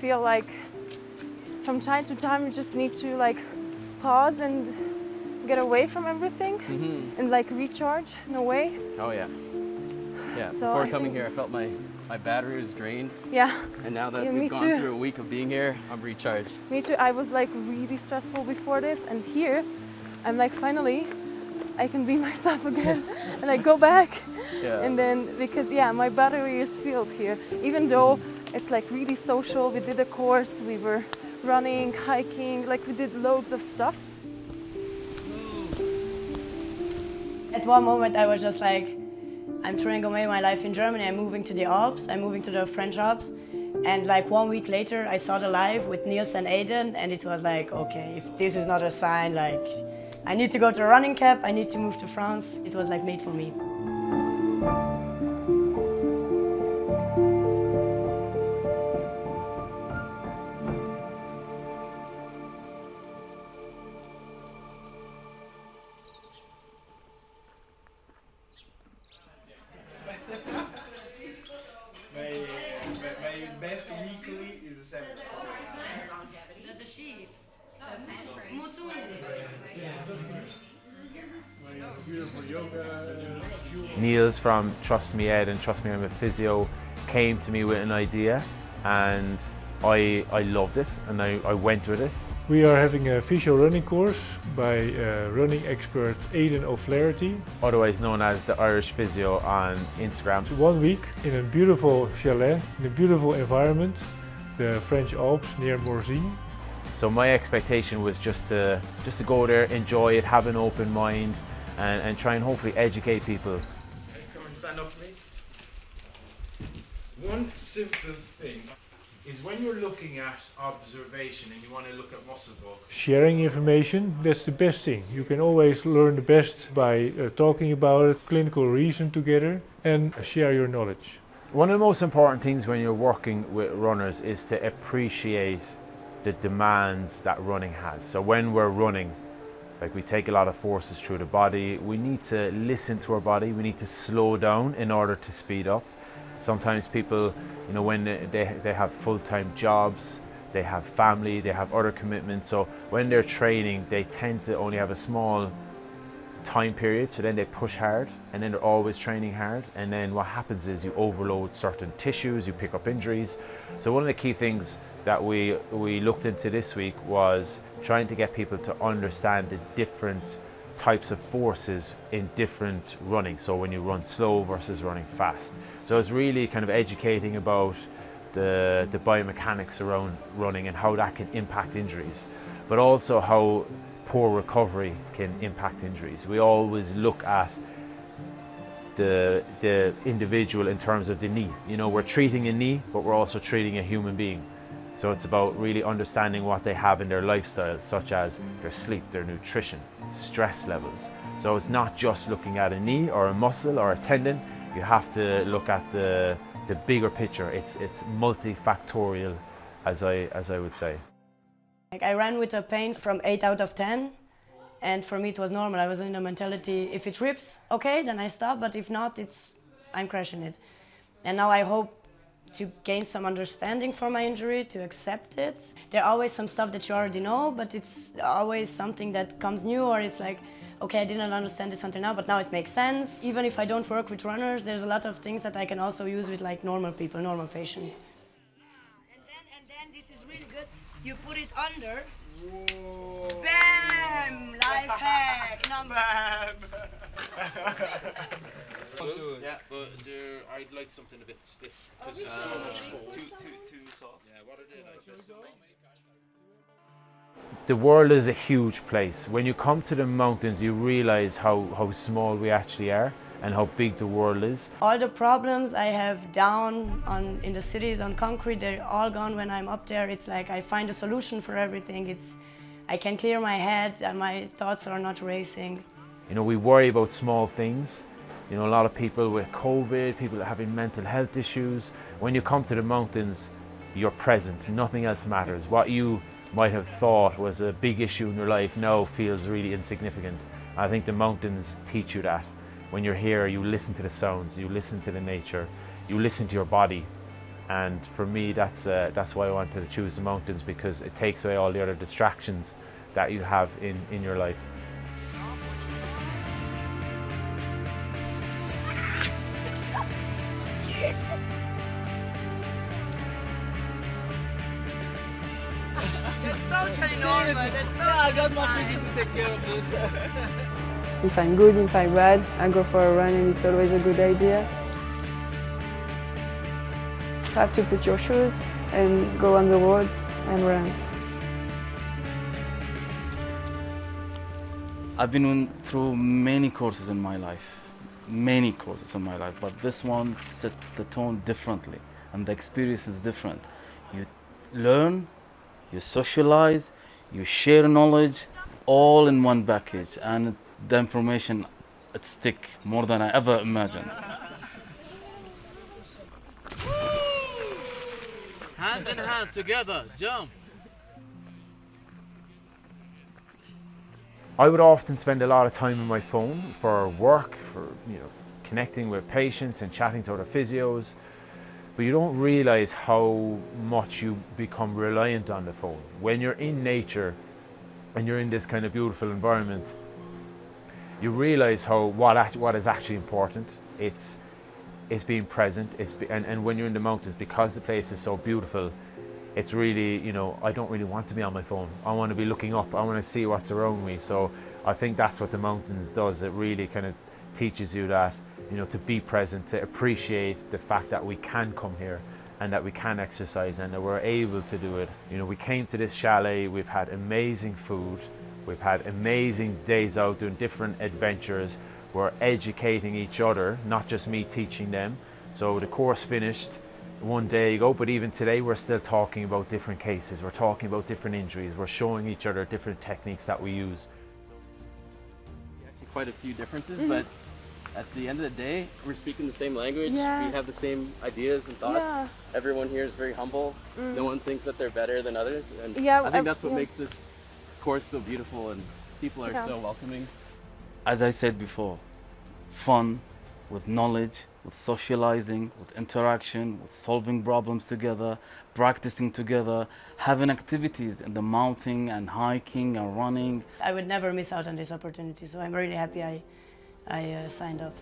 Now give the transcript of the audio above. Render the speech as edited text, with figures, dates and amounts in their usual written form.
feel like from time to time you just need to like pause and get away from everything and like recharge in a way. Oh yeah. Yeah, So before coming here I felt my battery was drained. Yeah. And now that Yeah, we've me gone too. through a week of being here, I'm recharged. Me too. I was like really stressful before this, and here I'm like finally I can be myself again and I go back. Yeah. And then because my battery is filled here. Even though it's like really social, we did a course, we were running, hiking, like we did loads of stuff. At one moment I was just like, I'm throwing away my life in Germany, I'm moving to the Alps, I'm moving to the French Alps. And like 1 week later I saw the live with Niels and Aiden, and it was like, okay, if this is not a sign, like I need to go to a running camp, I need to move to France. It was like made for me. Mijn beste weekly is een 7. De sheep. Motoon. Beautiful yoga. Niels from Trust Me Ed and Trust Me I'm a Physio came to me with an idea, and I loved it, and I went with it. We are having a physio running course by running expert Aiden O'Flaherty. Otherwise known as the Irish Physio on Instagram. 1 week in a beautiful chalet, in a beautiful environment, the French Alps near Morzine. So my expectation was just to go there, enjoy it, have an open mind, and try and hopefully educate people. Come and stand up for me. One simple thing is when you're looking at observation and you want to look at muscle bulk. Sharing information, that's the best thing. You can always learn the best by talking about it, clinical reason together, and share your knowledge. One of the most important things when you're working with runners is to appreciate the demands that running has. So when we're running, like we take a lot of forces through the body, we need to listen to our body, we need to slow down in order to speed up. Sometimes people, when they have full-time jobs, they have family, they have other commitments, so when they're training they tend to only have a small time period, so then they push hard and then they're always training hard, and then what happens is you overload certain tissues, you pick up injuries. So one of the key things that we looked into this week was trying to get people to understand the different types of forces in different running, so when you run slow versus running fast. So it's really kind of educating about the biomechanics around running and how that can impact injuries, but also how poor recovery can impact injuries. We always look at the individual in terms of the knee. We're treating a knee, but we're also treating a human being. So it's about really understanding what they have in their lifestyle, such as their sleep, their nutrition, stress levels. So it's not just looking at a knee or a muscle or a tendon. You have to look at the bigger picture. It's multifactorial, as I would say. Like I ran with a pain from 8 out of 10, and for me it was normal. I was in a mentality, if it rips, okay, then I stop, but if not, I'm crashing it. And now I hope to gain some understanding for my injury, to accept it. There are always some stuff that you already know, but it's always something that comes new, or it's like, okay, I didn't understand this until now, but now it makes sense. Even if I don't work with runners, there's a lot of things that I can also use with like normal people, normal patients. And then this is really good. You put it under. Whoa. Bam! Life hack number. Yeah, but I'd like something a bit stiff because there's so much fold. Too soft. Yeah, what are they like? The world is a huge place. When you come to the mountains, you realize how small we actually are and how big the world is. All the problems I have down in the cities on concrete, they're all gone when I'm up there. It's like I find a solution for everything. I can clear my head and my thoughts are not racing. We worry about small things. A lot of people with COVID, people having mental health issues. When you come to the mountains, you're present. Nothing else matters. What you might have thought was a big issue in your life now feels really insignificant. I think the mountains teach you that. When you're here, you listen to the sounds, you listen to the nature, you listen to your body, And for me, that's why I wanted to choose the mountains, because it takes away all the other distractions that you have in your life. If I'm good, if I'm bad, I go for a run and it's always a good idea. You have to put your shoes and go on the road and run. I've been through many courses in my life, but this one set the tone differently, and the experience is different. You learn, you socialize, you share knowledge, all in one package, and the information, it stick more than I ever imagined. Hand in hand, together, jump. I would often spend a lot of time on my phone for work, for connecting with patients and chatting to other physios, but you don't realize how much you become reliant on the phone. When you're in nature and you're in this kind of beautiful environment, you realize what is actually important. It's being present. And when you're in the mountains, because the place is so beautiful, it's really, I don't really want to be on my phone. I want to be looking up. I want to see what's around me. So I think that's what the mountains does. It really kind of teaches you that, to be present, to appreciate the fact that we can come here and that we can exercise and that we're able to do it. We came to this chalet, we've had amazing food, we've had amazing days out doing different adventures. We're educating each other, not just me teaching them. So the course finished one day ago, but even today we're still talking about different cases. We're talking about different injuries. We're showing each other different techniques that we use. Actually quite a few differences, but at the end of the day, we're speaking the same language. Yes. We have the same ideas and thoughts. Yeah. Everyone here is very humble. No one thinks that they're better than others. And Yeah, I think that's what yeah. makes this course so beautiful, and people are so welcoming. As I said before, fun, with knowledge, with socializing, with interaction, with solving problems together, practicing together, having activities in the mountain and hiking and running. I would never miss out on this opportunity, so I'm really happy I signed up.